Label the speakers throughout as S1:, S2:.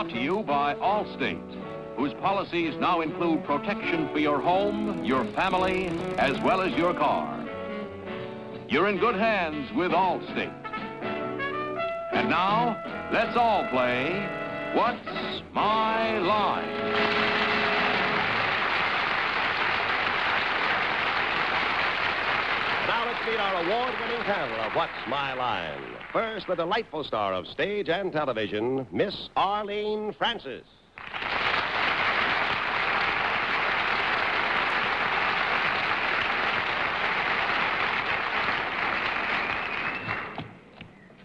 S1: Brought to you by Allstate, whose policies now include protection for your home, your family, as well as your car. You're in good hands with Allstate. And now, let's all play What's My Line?
S2: Now let's meet our award-winning panel of What's My Line. First, the delightful star of stage and television, Miss Arlene Francis.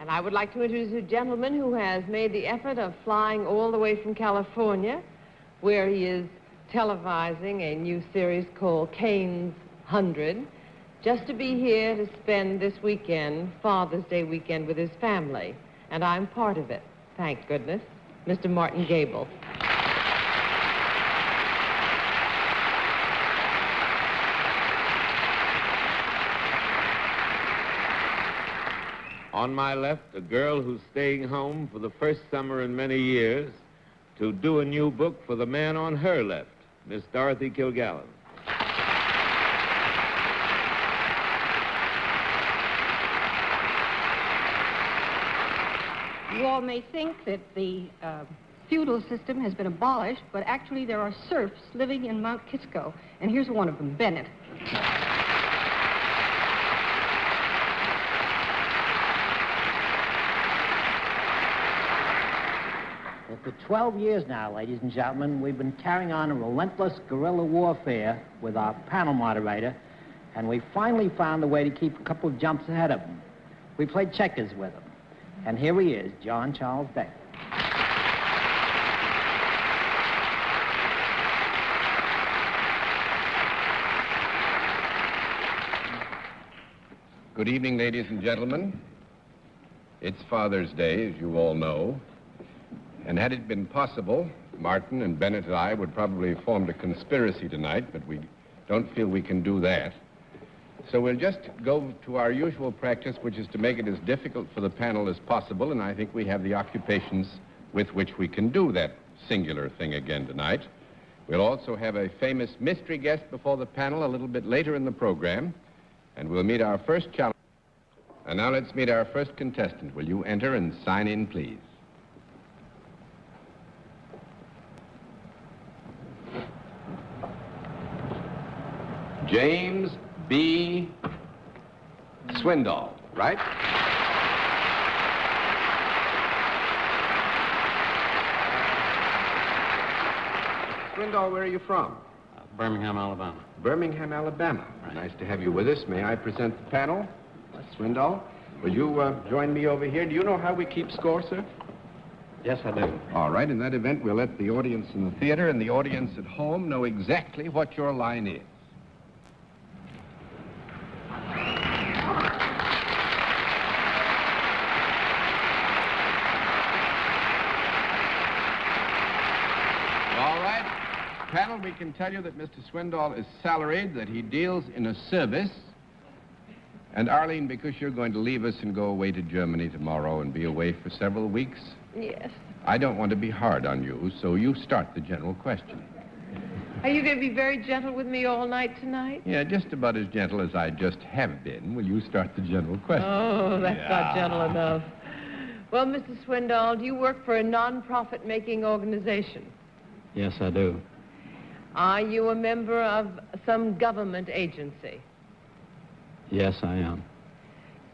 S3: And I would like to introduce a gentleman who has made the effort of flying all the way from California, where he is televising a new series called Kane's 100, just to be here to spend this weekend, Father's Day weekend, with his family. And I'm part of it, thank goodness, Mr. Martin Gable.
S4: On my left, a girl who's staying home for the first summer in many years to do a new book for the man on her left, Miss Dorothy Kilgallen.
S5: You all may think that the feudal system has been abolished, but actually there are serfs living in Mount Kisco, and here's one of them, Bennett.
S6: For 12 years now, ladies and gentlemen, we've been carrying on a relentless guerrilla warfare with our panel moderator, and we finally found a way to keep a couple of jumps ahead of him. We played checkers with him. And here he is, John Charles Beck.
S4: Good evening, ladies and gentlemen. It's Father's Day, as you all know. And had it been possible, Martin and Bennett and I would probably have formed a conspiracy tonight, but we don't feel we can do that. So we'll just go to our usual practice, which is to make it as difficult for the panel as possible, and I think we have the occupations with which we can do that singular thing again tonight. We'll also have a famous mystery guest before the panel a little bit later in the program, and we'll meet our first challenge. And now let's meet our first contestant. Will you enter and sign in, please? James B. Swindoll, right? Swindoll, where are you from?
S7: Birmingham, Alabama.
S4: Birmingham, Alabama. Right. Nice to have you with us. May I present the panel? Swindoll, will you join me over here? Do you know how we keep score, sir?
S7: Yes, I do.
S4: All right. In that event, we'll let the audience in the theater and the audience at home know exactly what your line is. Panel, we can tell you that Mr. Swindoll is salaried, that he deals in a service. And Arlene, because you're going to leave us and go away to Germany tomorrow and be away for several weeks.
S3: Yes.
S4: I don't want to be hard on you, so you start the general question.
S3: Are you going to be very gentle with me all night tonight?
S4: Yeah, just about as gentle as I just have been. Will you start the general question?
S3: Oh, that's not gentle enough. Well, Mr. Swindoll, do you work for a non-profit making organization?
S7: Yes, I do.
S3: Are you a member of some government agency?
S7: Yes, I am.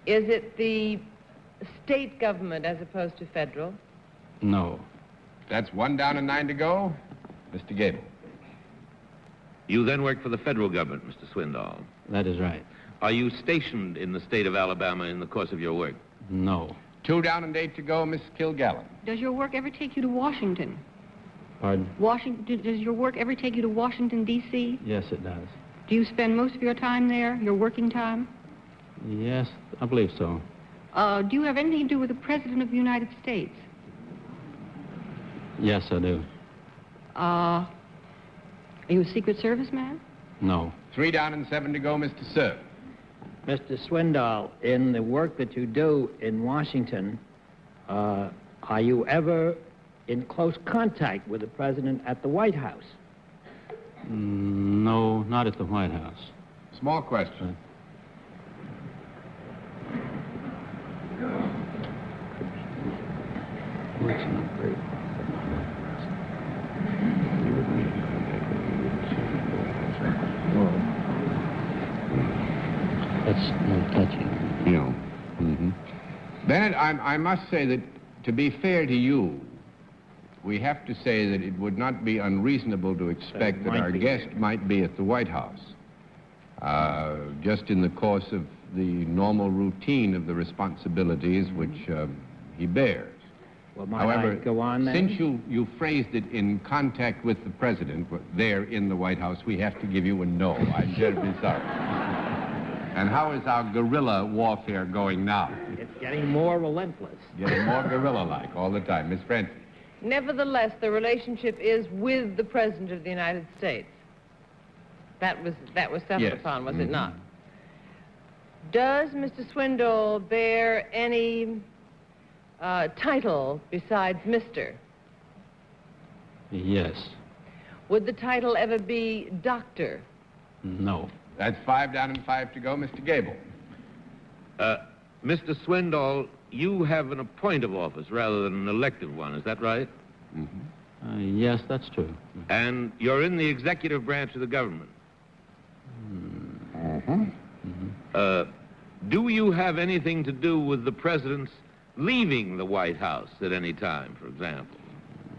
S3: Is it the state government as opposed to federal?
S7: No.
S4: That's 1 down and 9 to go. Mr. Gable.
S8: You then work for the federal government, Mr. Swindoll.
S7: That is right.
S8: Are you stationed in the state of Alabama in the course of your work?
S7: No.
S4: 2 down and 8 to go, Miss Kilgallen.
S5: Does your work ever take you to Washington?
S7: Pardon?
S5: Does your work ever take you to Washington, D.C.?
S7: Yes, it does.
S5: Do you spend most of your time there, your working time?
S7: Yes, I believe so.
S5: Do you have anything to do with the President of the United States?
S7: Yes, I do.
S5: Are you a Secret Service man?
S7: No.
S4: 3 down and 7 to go, Mr. Sir.
S6: Mr. Swindoll, in the work that you do in Washington, are you ever in close contact with the president at the White House?
S7: No, not at the White House.
S4: Small question.
S7: That's no touching.
S4: You know. Bennett, I must say that, to be fair to you, we have to say that it would not be unreasonable to expect that our guest might be at the White House, just in the course of the normal routine of the responsibilities which he bears.
S6: Well, might
S4: However,
S6: I go on then?
S4: since you phrased it in contact with the president there in the White House, we have to give you a no. I'm terribly sorry. And how is our guerrilla warfare going now?
S6: It's getting more relentless.
S4: Getting more guerrilla-like all the time. Miss Francie.
S3: Nevertheless, the relationship is with the President of the United States. That was settled
S4: Yes.
S3: upon, was it not? Does Mr. Swindoll bear any title besides Mr.?
S7: Yes.
S3: Would the title ever be Doctor?
S7: No.
S4: That's 5 down and 5 to go. Mr. Gable.
S8: Mr. Swindoll, you have an appointive office rather than an elective one, is that right?
S7: Yes, that's true.
S8: And you're in the executive branch of the government. Do you have anything to do with the president's leaving the White House at any time, for example?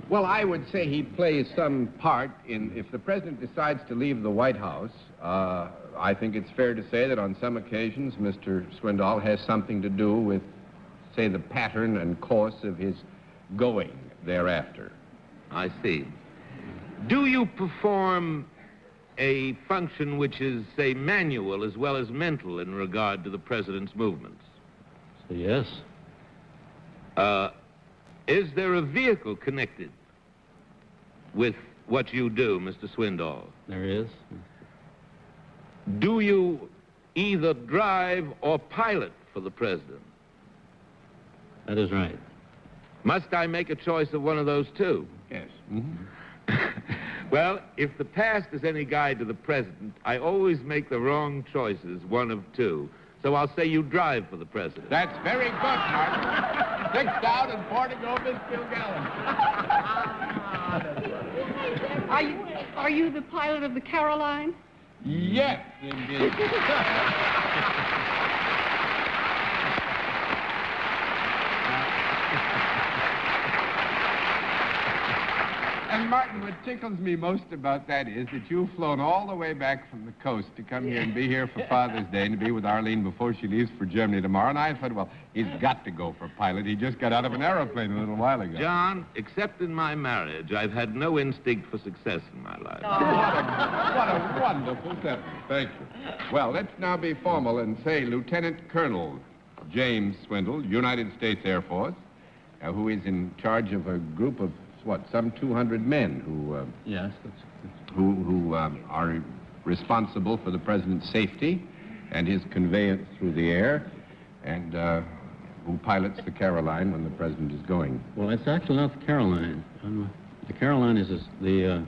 S4: Well, I would say he plays some part in, if the president decides to leave the White House, I think it's fair to say that on some occasions Mr. Swindoll has something to do with, say, the pattern and course of his going thereafter.
S8: I see. Do you perform a function which is, say, manual as well as mental in regard to the president's movements?
S7: So, yes.
S8: Is there a vehicle connected with what you do, Mr. Swindoll?
S7: There is.
S8: Do you either drive or pilot for the president?
S7: That is right.
S8: Must I make a choice of one of those two?
S4: Yes.
S8: Well, if the past is any guide to the present, I always make the wrong choices, one of two. So I'll say you drive for the president.
S4: That's very good, Martin. 6 down and 4 to go, Miss Kilgallen.
S5: Are you the pilot of the Caroline?
S4: Yes, indeed. And Martin, what tickles me most about that is that you've flown all the way back from the coast to come here and be here for Father's Day and to be with Arlene before she leaves for Germany tomorrow. And I thought, well, he's got to go for pilot. He just got out of an aeroplane a little while ago.
S8: John, except in my marriage, I've had no instinct for success in my life.
S4: What a wonderful sentence. Thank you. Well, let's now be formal and say Lieutenant Colonel James Swindoll, United States Air Force, who is in charge of a group of, some 200 men
S7: Yes,
S4: who are responsible for the president's safety and his conveyance through the air, and who pilots the Caroline when the president is going.
S7: well, it's actually not the Caroline. The Caroline is the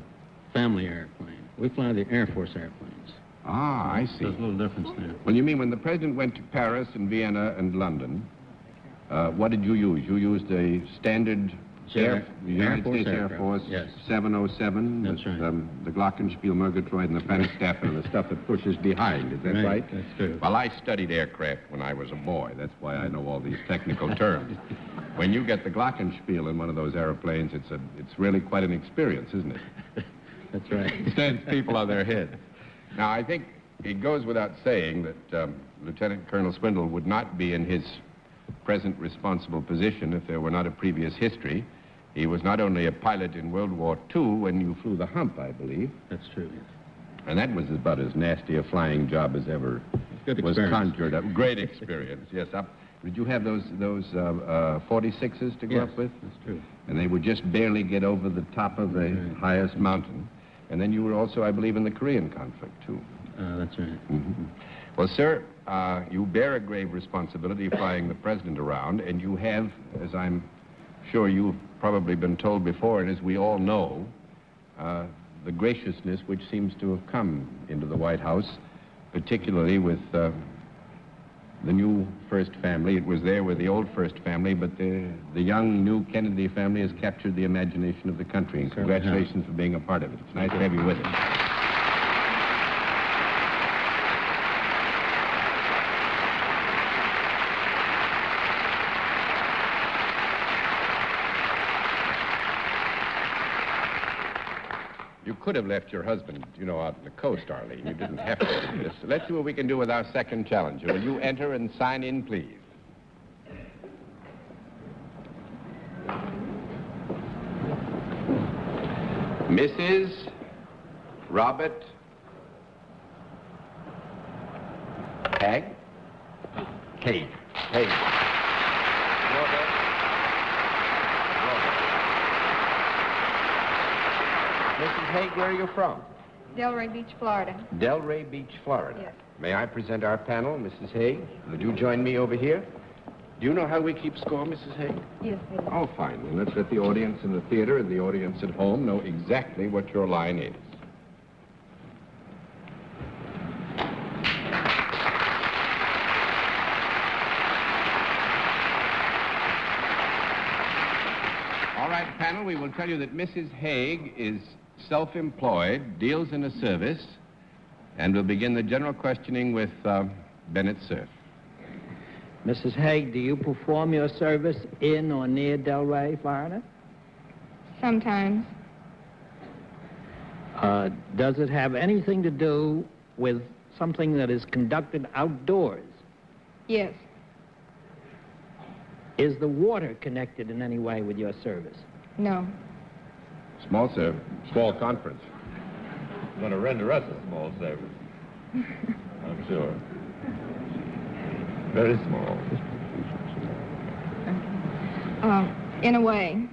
S7: family airplane. We fly the Air Force airplanes.
S4: Ah, I see.
S7: There's a little difference there.
S4: Well, you mean when the president went to Paris and Vienna and London, what did you use? You used a standard United States Air Force,
S7: yes.
S4: 707.
S7: That's right.
S4: The Glockenspiel, Murgatroyd, and the Pfannigstaffe, and the stuff that pushes behind. Is that right?
S7: That's true.
S4: Well, I studied aircraft when I was a boy. That's why I know all these technical terms. When you get the Glockenspiel in one of those airplanes, it's really quite an experience, isn't it?
S7: That's right.
S4: It stands people on their heads. Now, I think it goes without saying that Lieutenant Colonel Swindoll would not be in his present responsible position if there were not a previous history. He was not only a pilot in World War II when you flew the hump, I believe.
S7: That's true, yes.
S4: And that was about as nasty a flying job as ever
S7: Good
S4: was
S7: experience.
S4: conjured up. Great experience, yes. Did you have those 46s to go
S7: Yes,
S4: up with?
S7: that's true.
S4: And they would just barely get over the top of the highest mountain. And then you were also, I believe, in the Korean conflict, too.
S7: That's right.
S4: Mm-hmm. Well, sir, you bear a grave responsibility flying the president around, and you have, as I'm sure you've probably been told before, and as we all know, the graciousness which seems to have come into the White House, particularly with the new first family. It was there with the old first family, but the young new Kennedy family has captured the imagination of the country. And congratulations for being a part of it. It's nice to have you with us. You could have left your husband, you know, out on the coast, Arlene. You didn't have to do this. Let's see what we can do with our second challenger. Will you enter and sign in, please? Mrs. Robert Haig? Haig. Haig. Mrs. Haig, where are you from?
S5: Delray Beach, Florida.
S4: Delray Beach, Florida.
S5: Yes.
S4: May I present our panel, Mrs. Haig? Would you join me over here? Do you know how we keep score, Mrs. Haig?
S5: Yes, I do.
S4: Oh, fine. Then let's let the audience in the theater and the audience at home know exactly what your line is. All right, panel, we will tell you that Mrs. Haig is self-employed, deals in a service, and will begin the general questioning with Bennett Cerf.
S6: Mrs. Haig, do you perform your service in or near Delray, Florida?
S5: Sometimes.
S6: Does it have anything to do with something that is conducted outdoors?
S5: Yes.
S6: Is the water connected in any way with your service?
S5: No.
S4: Small conference.
S8: Going to render us a small service. I'm sure. Very small.
S5: In a way.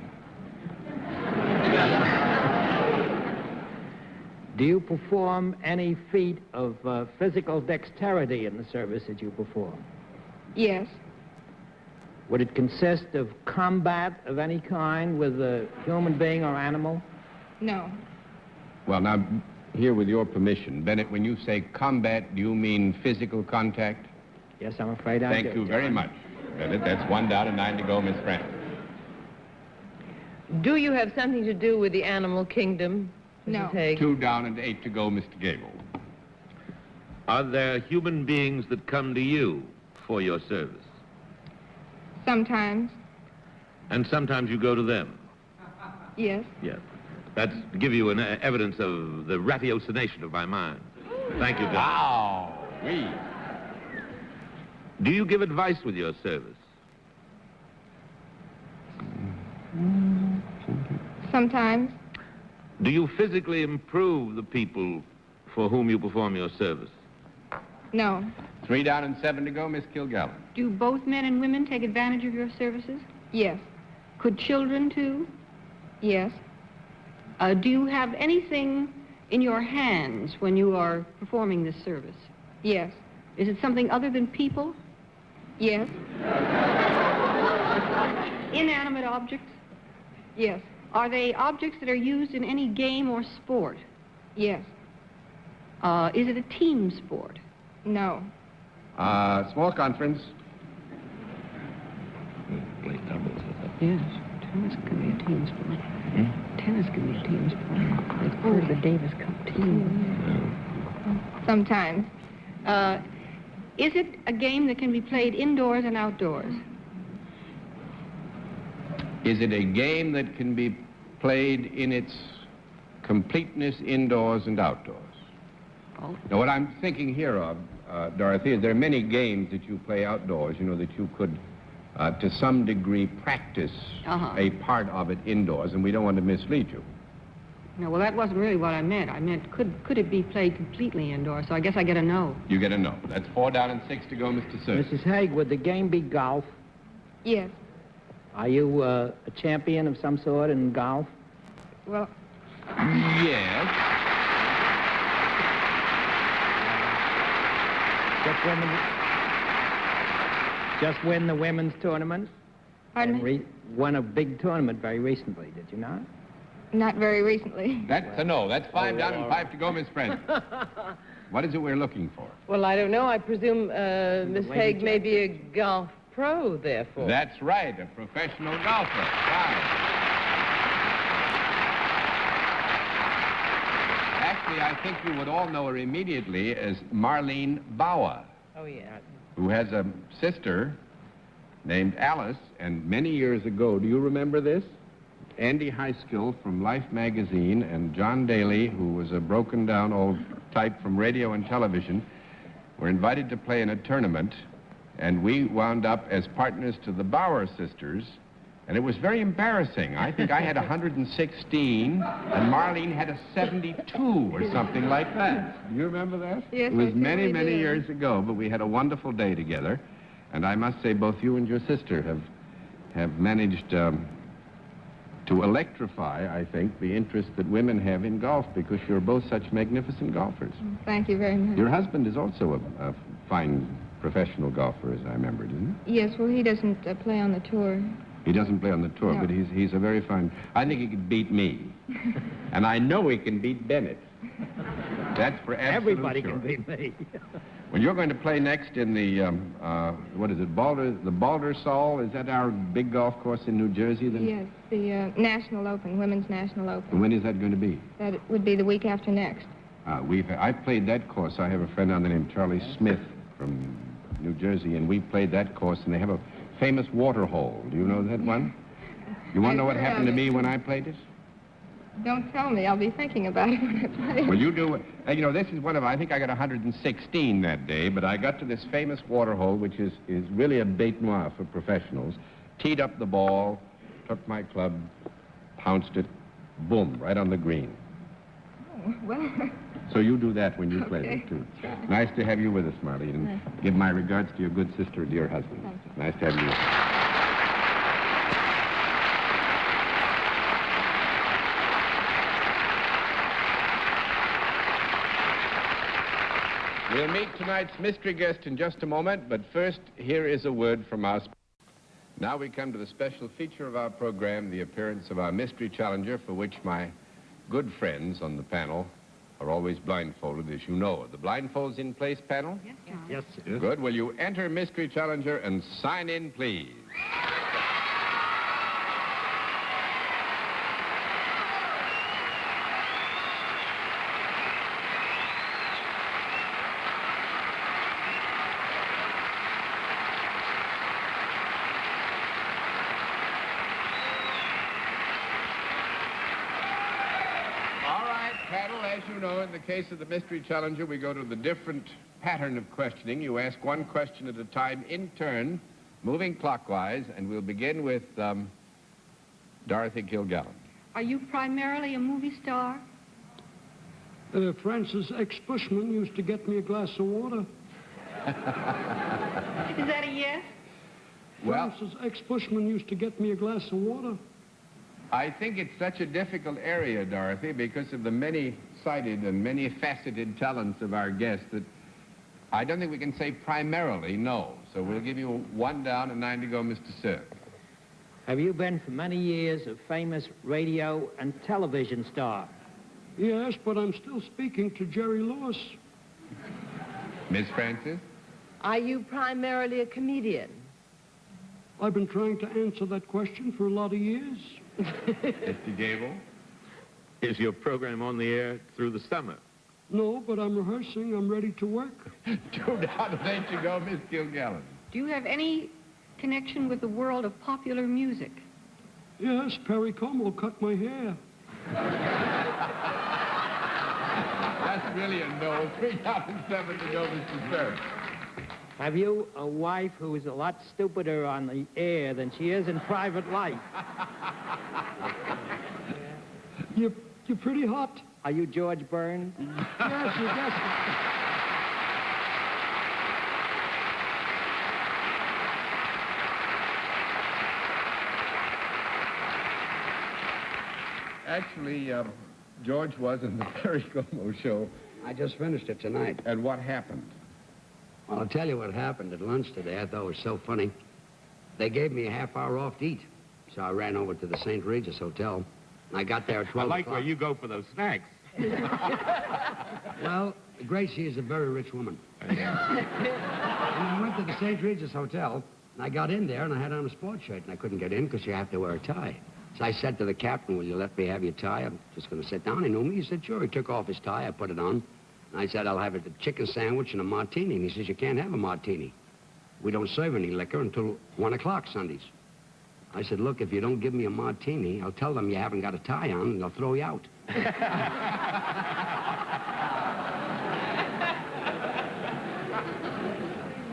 S6: Do you perform any feat of physical dexterity in the service that you perform?
S5: Yes.
S6: Would it consist of combat of any kind with a human being or animal?
S5: No.
S4: Well, now, here with your permission, Bennett, when you say combat, do you mean physical contact?
S6: Yes, I'm afraid I do.
S4: Thank you very much, Bennett. That's 1 down and 9 to go, Miss Francis.
S3: Do you have something to do with the animal kingdom, Mrs.
S5: No.
S3: Haig?
S4: 2 down and 8 to go, Mr. Gable.
S8: Are there human beings that come to you for your service?
S5: Sometimes.
S8: And sometimes you go to them?
S5: Yes.
S8: Yes. That's to give you an evidence of the ratiocination of my mind. Thank you, John.
S4: Wow. We.
S8: Do you give advice with your service?
S5: Sometimes.
S8: Do you physically improve the people for whom you perform your service?
S5: No.
S4: 3 down and 7 to go, Miss Kilgallen.
S5: Do both men and women take advantage of your services? Yes. Could children, too? Yes. Do you have anything in your hands when you are performing this service? Yes. Is it something other than people? Yes. Inanimate objects? Yes. Are they objects that are used in any game or sport? Yes. Is it a team sport? No.
S4: Small conference.
S8: Play doubles.
S5: Yes. Tennis can be a team sport. Tennis can be a team sport. It's part of the Davis Cup team. Sometimes. Is it a game that can be played indoors and outdoors?
S4: Is it a game that can be played in its completeness indoors and outdoors?
S5: Oh.
S4: Now, what I'm thinking here of, Dorothy, is there are many games that you play outdoors, you know, that you could, to some degree, practice a part of it indoors, and we don't want to mislead you.
S5: No, well, that wasn't really what I meant. I meant, could it be played completely indoors? So I guess I get a no.
S4: You get a no. That's 4 down and 6 to go, Mr. Sir.
S6: Mrs. Haig, would the game be golf?
S5: Yes.
S6: Are you a champion of some sort in golf?
S5: Well,
S4: Yes.
S6: Just win the women's tournament?
S5: Pardon me?
S6: Won a big tournament very recently, did you not?
S5: Not very recently.
S4: That's a no. That's 5 down and 5 to go, Miss Francis. What is it we're looking for?
S3: Well, I don't know. I presume Miss Haig may be a golf pro, therefore.
S4: That's right, a professional golfer. Fine. Actually, I think you would all know her immediately as Marlene Bauer,
S3: Oh, yeah.
S4: who has a sister named Alice, and many years ago, do you remember this? Andy Heiskill from Life magazine and John Daly, who was a broken-down old type from radio and television, were invited to play in a tournament, and we wound up as partners to the Bauer sisters, and it was very embarrassing. I think I had 116, and Marlene had a 72 or something like that. Do you remember that?
S5: Yes,
S4: It was
S5: I
S4: many,
S5: certainly
S4: many
S5: do.
S4: years ago, but we had a wonderful day together, and I must say both you and your sister have managed to electrify, I think, the interest that women have in golf, because you're both such magnificent golfers.
S5: Thank you very much.
S4: Your husband is also a fine professional golfer, as I remember, isn't
S5: Yes, well, he doesn't play on the tour.
S4: he? He doesn't play on the tour,
S5: No.
S4: but he's a very fine... I think he could beat me. And I know he can beat Bennett. That's for absolute
S6: Everybody
S4: sure.
S6: can beat me.
S4: Well, you're going to play next in the, what is it, the Baldersall? Is that our big golf course in New Jersey? Then?
S5: Yes, the National Open, Women's National
S4: And
S5: Open.
S4: when is that going to be?
S5: That would be the week after next.
S4: I played that course. I have a friend on the name Charlie Smith from New Jersey, and we played that course, and they have a famous water hole. Do you know that one? You want to know what happened to me when I played it?
S5: Don't tell me. I'll be thinking about it when I play.
S4: Well, you do. You know, this is one of, I think I got 116 that day, but I got to this famous water hole, which is really a bête noire for professionals. Teed up the ball, took my club, pounced it, boom, right on the green.
S5: Oh, well,
S4: So you do that when you play
S5: Okay.
S4: it, too. Nice to have you with us, Marlene. And give my regards to your good sister, dear husband.
S5: Thank you.
S4: Nice to have you. We'll meet tonight's mystery guest in just a moment, but first, here is a word from us. Now we come to the special feature of our program, the appearance of our mystery challenger, for which my good friends on the panel are always blindfolded, as you know. Are the blindfolds in place, panel?
S6: Yes, sir.
S4: Good. Will you enter mystery challenger and sign in, please? All right, panel, as you know, in the case of the mystery challenger, we go to the different pattern of questioning. You ask one question at a time in turn, moving clockwise, and we'll begin with Dorothy Kilgallen.
S5: are you primarily a movie star?
S9: Francis X. Bushman used to get me a glass of water.
S5: Is that a yes?
S4: Well,
S9: Francis X. Bushman used to get me a glass of water.
S4: I think it's such a difficult area, Dorothy, because of the many-sided and many-faceted talents of our guests that I don't think we can say primarily no. So we'll give you 1 down and 9 to go, Mr. Sir.
S6: Have you been for many years a famous radio and television star?
S9: Yes, but I'm still speaking to Jerry Lewis.
S4: Miss Francis?
S3: Are you primarily a comedian?
S9: I've been trying to answer that question for a lot of years.
S4: Mr. Gable?
S8: Is your program on the air through the summer?
S9: No, but I'm rehearsing. I'm ready to work.
S4: 2 down and 8 to go, Miss Kilgallen.
S5: Do you have any connection with the world of popular music?
S9: Yes, Perry Como cut my hair.
S4: That's really a no. 3 down and 7 to go, Mr. Sir.
S6: Have you a wife who is a lot stupider on the air than she is in private life?
S9: You're pretty hot.
S6: Are you George Burns?
S9: Yes, you guessed it.
S4: Actually, George was in the Perry Como show.
S10: I just finished it tonight.
S4: And what happened?
S10: Well, I'll tell you what happened at lunch today. I thought it was so funny. They gave me a half hour off to eat. So I ran over to the St. Regis Hotel. I got there at 12
S8: I like
S10: o'clock.
S8: where you go for those snacks.
S10: Well, Gracie is a very rich woman. And I went to the St. Regis Hotel, and I got in there, and I had on a sports shirt, and I couldn't get in because you have to wear a tie. So I said to the captain, will you let me have your tie? I'm just going to sit down. He knew me. He said, sure. He took off his tie. I put it on. And I said, I'll have a chicken sandwich and a martini. And he says, you can't have a martini. We don't serve any liquor until 1 o'clock Sundays. I said, look, if you don't give me a martini, I'll tell them you haven't got a tie on, and they'll throw you out.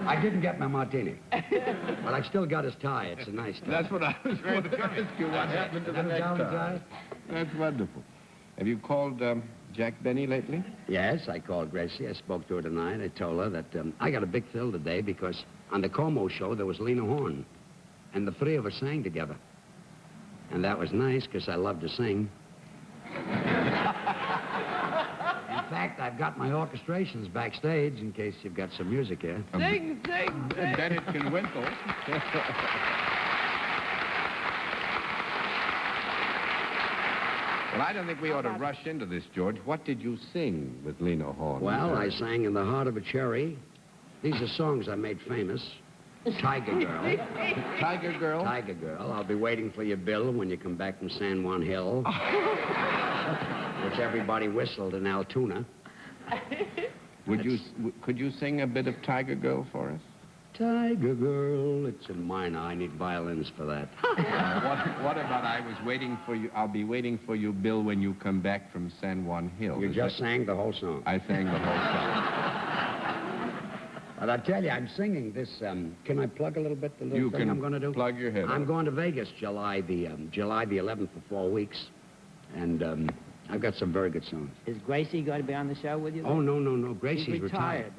S10: I didn't get my martini. But I still got his tie. It's a nice tie.
S4: That's what I was going to ask you. What happened to the necktie? That's wonderful. Have you called Jack Benny lately?
S10: Yes, I called Gracie. I spoke to her tonight. I told her that I got a big thrill today because on the Como show there was Lena Horne. And the three of us sang together. And that was nice because I love to sing. In fact, I've got my orchestrations backstage in case you've got some music here.
S3: Sing, sing, sing.
S4: Bennett can Winkle. Well, I don't think we ought to rush into this, George. What did you sing with Lena Horne?
S10: Well, I sang In the Heart of a Cherry. These are songs I made famous. Tiger Girl.
S4: Tiger Girl?
S10: Tiger Girl. I'll be waiting for you, Bill, when you come back from San Juan Hill. Which everybody whistled in Altoona.
S4: Could you sing a bit of Tiger Girl for us?
S10: Tiger Girl. It's in minor. I need violins for that.
S4: What about I'll be waiting for you, Bill, when you come back from San Juan Hill?
S10: You just sang the whole song.
S4: I sang the whole song.
S10: But I tell you, I'm singing this. Can I plug a little bit the little thing I'm going to do?
S4: Plug your head.
S10: I'm going to Vegas July the 11th for 4 weeks, and I've got some very good songs.
S6: Is Gracie going to be on the show with you?
S10: Oh no, Gracie's
S6: She's retired.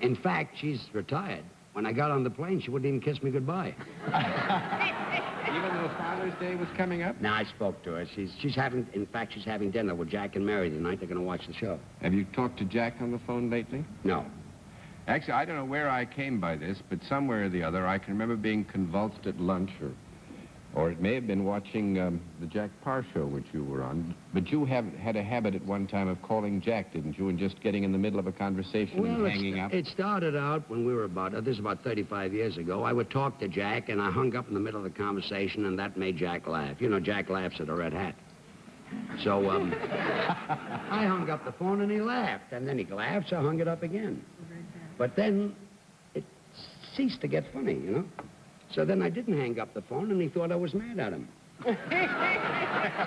S10: In fact, she's retired. When I got on the plane, she wouldn't even kiss me goodbye.
S4: Even though Father's Day was coming up?
S10: No, I spoke to her. She's having dinner with Jack and Mary tonight. They're going to watch the show.
S4: Have you talked to Jack on the phone lately?
S10: No.
S4: Actually, I don't know where I came by this, but somewhere or the other, I can remember being convulsed at lunch, or it may have been watching the Jack Parr show, which you were on. But you had a habit at one time of calling Jack, didn't you, and just getting in the middle of a conversation and hanging up?
S10: It started out when we were this is about 35 years ago. I would talk to Jack, and I hung up in the middle of the conversation, and that made Jack laugh. You know, Jack laughs at a red hat. So, I hung up the phone, and he laughed. And then he laughed, so I hung it up again. But then it ceased to get funny, you know? So then I didn't hang up the phone, and he thought I was mad at him. So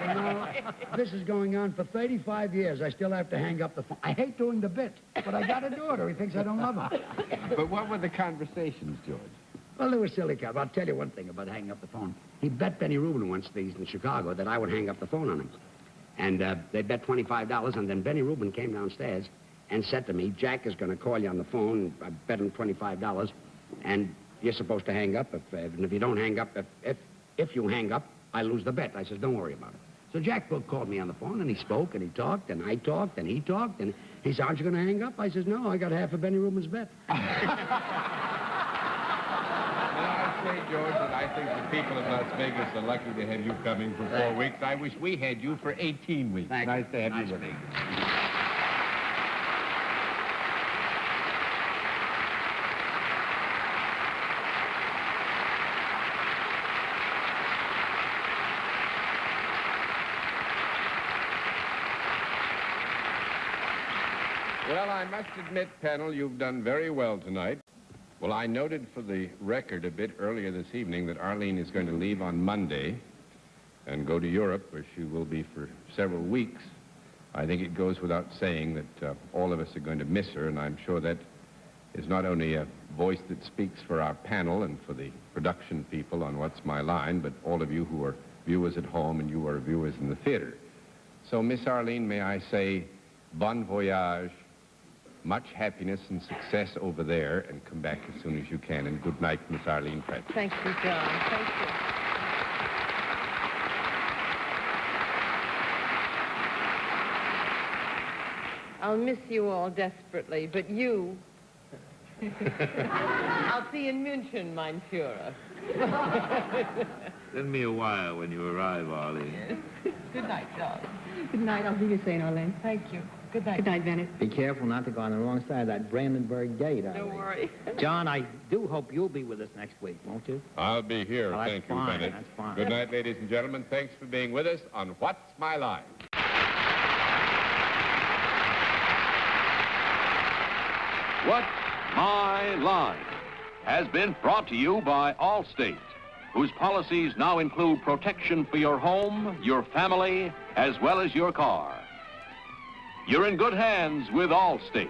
S10: now, this is going on for 35 years. I still have to hang up the phone. I hate doing the bit, but I got to do it, or he thinks I don't love him.
S4: But what were the conversations, George?
S10: Well, they were silly. I'll tell you one thing about hanging up the phone. He bet Benny Rubin once in Chicago that I would hang up the phone on him. And they bet $25, and then Benny Rubin came downstairs and said to me, Jack is going to call you on the phone. I bet him $25, and you're supposed to hang up. And if you don't hang up, if you hang up, I lose the bet. I says, don't worry about it. So Jack Book called me on the phone, and he spoke, and he talked, and I talked, and he talked, and he said, aren't you going to hang up? I says, no, I got half of Benny Rubin's bet.
S4: Well, I say, George, that I think the people of Las Vegas are lucky to have you coming for 4 weeks. I wish we had you for 18 weeks. Nice to have you with us. Well, I must admit, panel, you've done very well tonight. Well, I noted for the record a bit earlier this evening that Arlene is going to leave on Monday and go to Europe, where she will be for several weeks. I think it goes without saying that all of us are going to miss her, and I'm sure that is not only a voice that speaks for our panel and for the production people on What's My Line, but all of you who are viewers at home and you who are viewers in the theater. So, Miss Arlene, may I say, bon voyage, much happiness and success over there, and come back as soon as you can. And good night, Miss Arlene Pratt.
S3: Thank you, John. Thank you. I'll miss you all desperately, but you I'll see you in München, mein Führer.
S8: Send me a wire when you arrive, Arlene.
S3: Yes. Good night, John.
S5: Good night. I'll do the same, Arlene.
S3: Thank you. Good night.
S5: Good night, Bennett.
S6: Be careful not to go on the wrong side of that Brandenburg Gate.
S3: Don't worry.
S6: John, I do hope you'll be with us next week, won't you?
S4: I'll be here.
S6: Oh, that's
S4: Thank you,
S6: fine,
S4: Bennett.
S6: that's fine.
S4: Good night, ladies and gentlemen. Thanks for being with us on What's My Line?
S1: What's My Line has been brought to you by Allstate, whose policies now include protection for your home, your family, as well as your car. You're in good hands with Allstate.